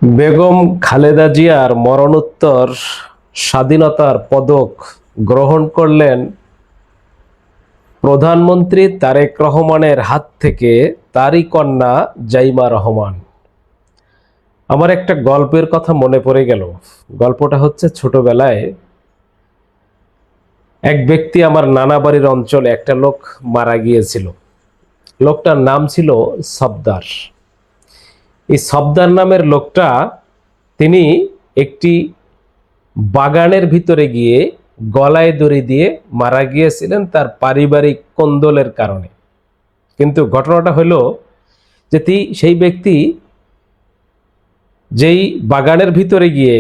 বেগম খালেদা জিয়ার মরণোত্তর স্বাধীনতার পদক গ্রহণ করলেন প্রধানমন্ত্রী তারেক রহমানের হাত থেকে তারই কন্যা জাইমা রহমান। আমার একটা গল্পের কথা মনে পড়ে গেল। গল্পটা হচ্ছে, ছোটবেলায় এক ব্যক্তি, আমার নানা বাড়ির অঞ্চলে একটা লোক মারা গিয়েছিল। লোকটার নাম ছিল সফদার। এই সফদার নামের লোকটা, তিনি একটি বাগানের ভিতরে গিয়ে গলায় দড়ি দিয়ে মারা গিয়েছিলেন তার পারিবারিক কোন্দলের কারণে। কিন্তু ঘটনাটা হলো যে সেই ব্যক্তি যেই বাগানের ভিতরে গিয়ে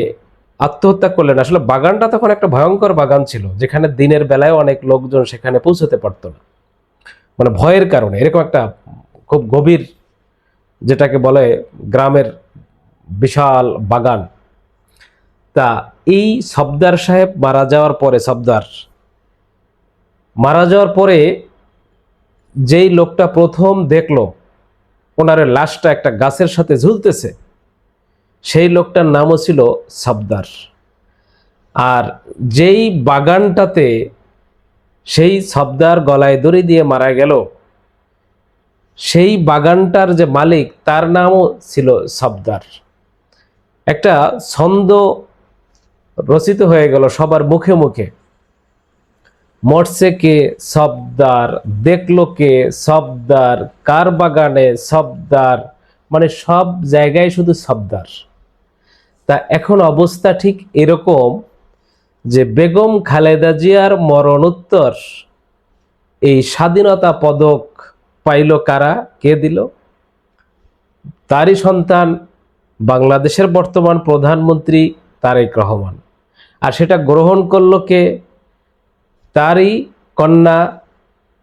আত্মহত্যা করলেন, আসলে বাগানটা তখন একটা ভয়ঙ্কর বাগান ছিল, যেখানে দিনের বেলায় অনেক লোকজন সেখানে পৌঁছতে পারতো না, মানে ভয়ের কারণে। এরকম একটা খুব গভীর, যেটাকে বলে গ্রামের বিশাল বাগান। তা এই সফদার সাহেব মারা যাওয়ার পরে, সফদার মারা যাওয়ার পরে যেই লোকটা প্রথম দেখলো ওনার লাশটা একটা গাছের সাথে ঝুলতেছে, সেই লোকটার নামও ছিল সফদার। আর যেই বাগানটাতে সেই সফদার গলায় দড়ি দিয়ে মারা গেল, সেই বাগানটার যে মালিক, তার নামও ছিল সফদার। একটা ছন্দ রচিত হয়ে গেল সবার মুখে মুখে, মরছে কে সফদার, দেখলো কে সফদার, কার বাগানে সফদার, মানে সব জায়গায় শুধু সফদার। তা এখন অবস্থা ঠিক এরকম যে বেগম খালেদা জিয়ার মরণোত্তর এই স্বাধীনতা পদক পাইল কারা, কে দিল? তারই সন্তান, বাংলাদেশের বর্তমান প্রধানমন্ত্রী তারেক রহমান। আর সেটা গ্রহণ করলো কে? তারই কন্যা,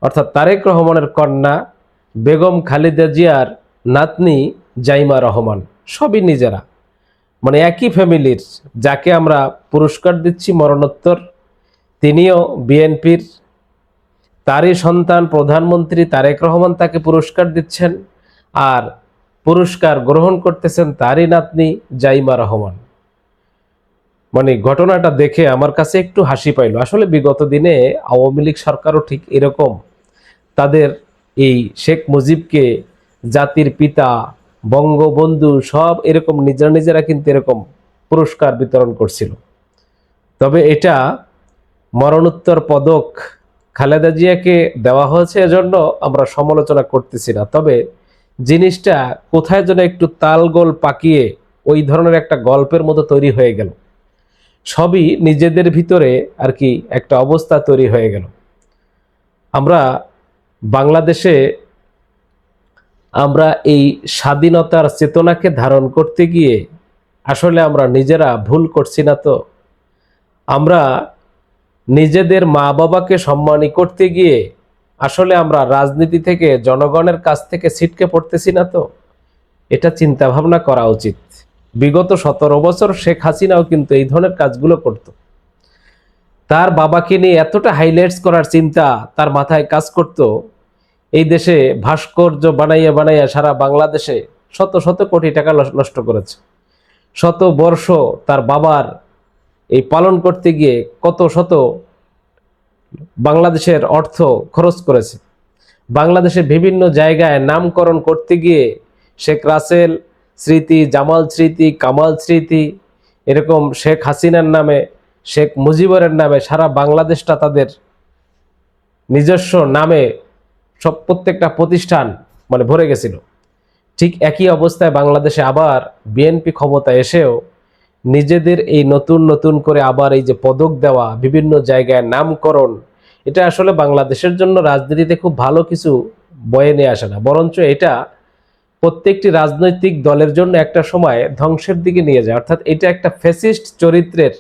অর্থাৎ তারেক রহমানের কন্যা বেগম খালেদা জিয়ার নাতনি জাইমা রহমান। সবই নিজেরা, মানে একই ফ্যামিলির। যাকে আমরা পুরস্কার দিচ্ছি মরণোত্তর, তিনিও বিএনপির। তারই সন্তান প্রধানমন্ত্রী তারেক রহমান তাকে পুরস্কার দিচ্ছেন, আর পুরস্কার গ্রহণ করতেছেন তারই নাতনি জাইমা রহমান। মানে ঘটনাটা দেখে আমার কাছে একটু হাসি পাইল। আসলে বিগত দিনে আওয়ামী লীগ সরকারও ঠিক এরকম তাদের এই শেখ মুজিবকে জাতির পিতা, বঙ্গবন্ধু, সব এরকম নিজেরা নিজেরা কিন্তু এরকম পুরস্কার বিতরণ করছিল। তবে এটা মরণোত্তর পদক খালেদা জিয়াকে দেওয়া হয়েছে, এজন্য আমরা সমালোচনা করতেছি না। তবে জিনিসটা কোথায় যেন একটু তালগোল পাকিয়ে ওই ধরনের একটা গল্পের মতো তৈরি হয়ে গেল। সবই নিজেদের ভিতরে আর কি একটা অবস্থা তৈরি হয়ে গেল। আমরা বাংলাদেশে আমরা এই স্বাধীনতার চেতনাকে ধারণ করতে গিয়ে আসলে আমরা নিজেরা ভুল করছি না তো? আমরা নিজেদের মা বাবাকে সম্মানী করতে গিয়ে আসলে আমরা রাজনীতি থেকে, জনগণের কাছ থেকে ছিটকে পড়তেছি না তো? এটা চিন্তা ভাবনা করা উচিত। বিগত 17 বছর শেখ হাসিনাও কিন্তু এই ধরনের কাজগুলো করত। তার বাবাকে নিয়ে এতটা হাইলাইটস করার চিন্তা তার মাথায় কাজ করত, এই দেশে ভাস্কর্য বানাইয়া বানাইয়া সারা বাংলাদেশে শত শত কোটি টাকা নষ্ট করেছে। শত বর্ষ তার বাবার এই পালন করতে গিয়ে কত শত বাংলাদেশের অর্থ খরচ করেছে। বাংলাদেশে বিভিন্ন জায়গায় নামকরণ করতে গিয়ে শেখ রাসেল স্মৃতি, জামাল স্মৃতি, কামাল স্মৃতি, এরকম শেখ হাসিনার নামে, শেখ মুজিবরের নামে সারা বাংলাদেশটা তাদের নিজস্ব নামে সব প্রত্যেকটা প্রতিষ্ঠান মানে ভরে গেছিল। ঠিক একই অবস্থায় বাংলাদেশে আবার বিএনপি ক্ষমতা এসেও নিজেদের এই নতুন নতুন করে আবার এই যে পদক দেওয়া, বিভিন্ন জায়গায় নামকরণ, এটা আসলে বাংলাদেশের জন্য রাজনীতিতে খুব ভালো কিছু বয়ে নিয়ে আসে না, বরঞ্চ এটা প্রত্যেকটি রাজনৈতিক দলের জন্য একটা সময় ধ্বংসের দিকে নিয়ে যায়। অর্থাৎ এটা একটা ফ্যাসিস্ট চরিত্রের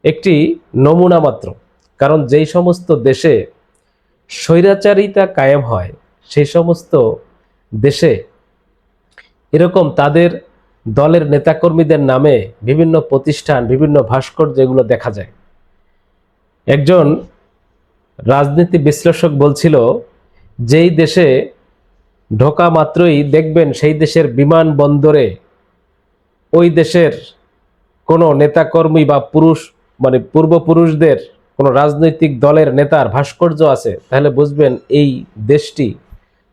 একটি নমুনা মাত্র। কারণ যেই সমস্ত দেশে স্বৈরাচারিতা কায়েম হয়, সেই সমস্ত দেশে এরকম তাদের দলের নেতাকর্মীদের নামে বিভিন্ন প্রতিষ্ঠান, বিভিন্ন ভাস্কর্য, যেগুলো দেখা যায়। একজন রাজনীতি বিশ্লেষক বলছিল, যেই দেশে ঢোকা মাত্রই দেখবেন সেই দেশের বিমানবন্দরে ওই দেশের কোনো নেতাকর্মী বা পুরুষ মানে পূর্বপুরুষদের কোনো রাজনৈতিক দলের নেতার ভাস্কর্য আছে, তাহলে বুঝবেন এই দেশটি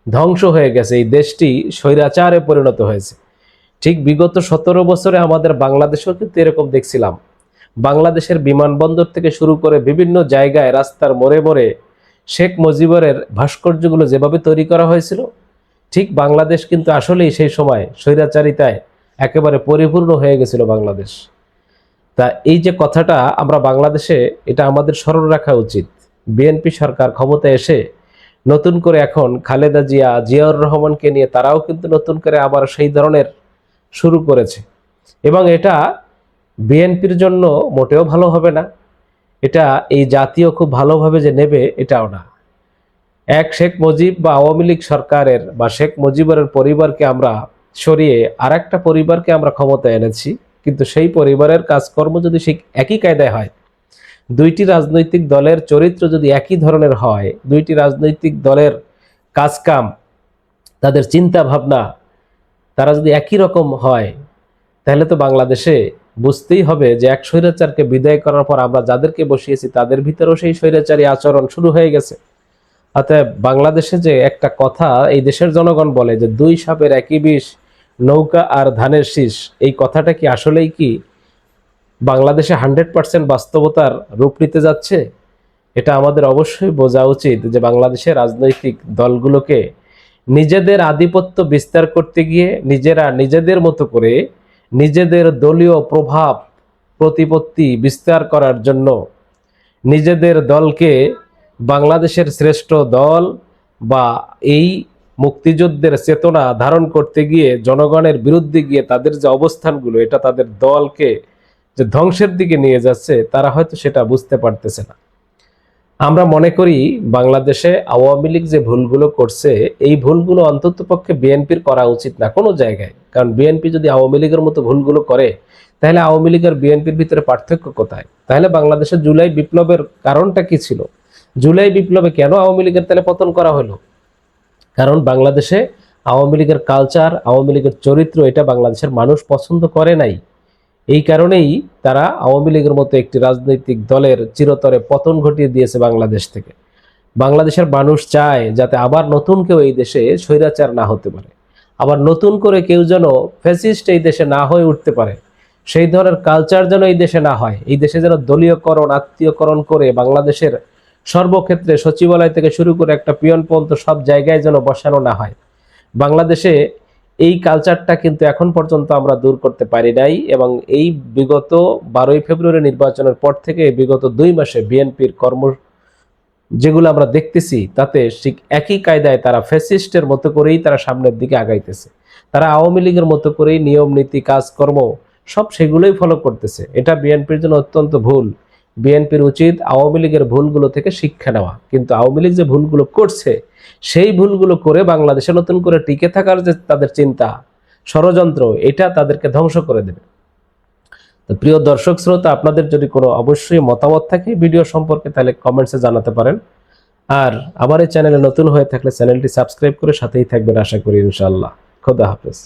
ধ্বংস হয়ে গেছে, এই দেশটি স্বৈরাচারে পরিণত হয়েছে। ঠিক বিগত 17 বছরে আমাদের বাংলাদেশেও কিন্তু এরকম দেখছিলাম। বাংলাদেশের বিমানবন্দর থেকে শুরু করে বিভিন্ন জায়গায় রাস্তার মোড়ে মোড়ে শেখ মুজিবুরের ভাস্কর্যগুলো যেভাবে তৈরি করা হয়েছিল, ঠিক বাংলাদেশ কিন্তু আসলেই সেই সময় স্বৈরাচারিতায় একেবারে পরিপূর্ণ হয়ে গেছিল বাংলাদেশ। তা এই যে কথাটা আমরা বাংলাদেশে, এটা আমাদের স্মরণ রাখা উচিত। বিএনপি সরকার ক্ষমতায় এসে নতুন করে এখন খালেদা জিয়া, জিয়াউর রহমানকে নিয়ে তারাও কিন্তু নতুন করে আবার সেই ধরনের শুরু করেছে, এবং এটা বিএনপির জন্য মোটেও ভালো হবে না। এটা এই জাতীয় খুব ভালোভাবে যে নেবে এটাও না। এক শেখ মুজিব বা আওয়ামী লীগ সরকারের বা শেখ মুজিবুরের পরিবারকে আমরা সরিয়ে আর একটা পরিবারকে আমরা ক্ষমতায় এনেছি, কিন্তু সেই পরিবারের কাজকর্ম যদি সেই একই কায়দায় হয়, দুইটি রাজনৈতিক দলের চরিত্র যদি একই ধরনের হয়, দুইটি রাজনৈতিক দলের কাজকাম, তাদের চিন্তা ভাবনা তারা যদি একই রকম হয়, তাহলে তো বাংলাদেশে বুঝতেই হবে যে এক স্বৈরাচারকে বিদায় করার পর আমরা যাদেরকে বসিয়েছি তাদের ভিতরেও সেই স্বৈরাচারী আচরণ শুরু হয়ে গেছে। অতএব বাংলাদেশে যে একটা কথা এই দেশের জনগণ বলে যে দুই সাপের একই বিষ, নৌকা আর ধানের শীষ, এই কথাটা কি আসলেই কি বাংলাদেশে 100% বাস্তবতার রূপ নিতে যাচ্ছে? এটা আমাদের অবশ্যই বোঝা উচিত যে বাংলাদেশের রাজনৈতিক দলগুলোকে নিজেদের আধিপত্য বিস্তার করতে গিয়ে নিজেরা নিজেদের মতো করে নিজেদের দলীয় প্রভাব প্রতিপত্তি বিস্তার করার জন্য নিজেদের দলকে বাংলাদেশের শ্রেষ্ঠ দল বা এই মুক্তিযুদ্ধের চেতনা ধারণ করতে গিয়ে জনগণের বিরুদ্ধে গিয়ে তাদের যে অবস্থানগুলো, এটা তাদের দলকে যে ধ্বংসের দিকে নিয়ে যাচ্ছে, তারা হয়তো সেটা বুঝতে পারতেছে না। আমরা মনে করি বাংলাদেশে আওয়ামী লীগ যে ভুলগুলো করছে, এই ভুলগুলো অন্তত পক্ষে বিএনপির করা উচিত না কোনো জায়গায়। কারণ বিএনপি যদি আওয়ামী লীগের মতো ভুলগুলো করে, তাহলে আওয়ামী লীগ আর বিএনপির ভিতরে পার্থক্য কোথায়? তাহলে বাংলাদেশের জুলাই বিপ্লবের কারণটা কি ছিল? জুলাই বিপ্লবে কেন আওয়ামী লীগের তাহলে পতন করা হলো? কারণ বাংলাদেশে আওয়ামী লীগের কালচার, আওয়ামী লীগের চরিত্র, এটা বাংলাদেশের মানুষ পছন্দ করে নাই। এই কারণেই তারা আওয়ামী লীগের মতো একটি রাজনৈতিক দলের চিরতরে পতন ঘটিয়ে দিয়েছে বাংলাদেশ থেকে। বাংলাদেশের মানুষ চায় যাতে আবার নতুন কেউ এই দেশে স্বৈরাচার না হতে পারে, আবার নতুন করে কেউ যেন ফ্যাসিস্ট এই দেশে না হয়ে উঠতে পারে, সেই ধরনের কালচার যেন এই দেশে না হয়। এই দেশে যেন দলীয়করণ, আত্মীয়করণ করে বাংলাদেশের সর্বক্ষেত্রে সচিবালয় থেকে শুরু করে একটা পিয়ন পর্যন্ত সব জায়গায় যেন বসানো না হয়। বাংলাদেশে এই কালচারটা কিন্তু এখন পর্যন্ত আমরা দূর করতে পারি নাই, এবং এই বিগত 12ই ফেব্রুয়ারি নির্বাচনের পর থেকে বিগত 2 মাসে বিএনপির কর্ম যেগুলো আমরা দেখতেছি, তাতে ঠিক একই কায়দায় তারা ফ্যাসিস্টের মতো করেই তারা সামনের দিকে আগাইতেছে। তারা আওয়ামী লীগের মতো করেই নিয়ম নীতি কাজকর্ম সব সেগুলোই ফলো করতেছে। এটা বিএনপির জন্য অত্যন্ত ভুল। বিএনপির উচিত আওয়ামী লীগের ভুলগুলো থেকে শিক্ষা নেওয়া, কিন্তু আওয়ামী লীগ যে ভুলগুলো করছে, সেই ভুলগুলো করে বাংলাদেশে নতুন করে টিকে থাকার যে তাদের চিন্তা, ষড়যন্ত্র, এটা তাদেরকে ধ্বংস করে দেবে। তো প্রিয় দর্শক শ্রোতা, আপনাদের যদি কোনো অবশ্যই মতামত থাকে ভিডিও সম্পর্কে, তাহলে কমেন্টসে জানাতে পারেন। আর আমার এই চ্যানেলে নতুন হয়ে থাকলে চ্যানেলটি সাবস্ক্রাইব করে সাথেই থাকবেন আশা করি, ইনশাআল্লাহ। খোদা হাফেজ।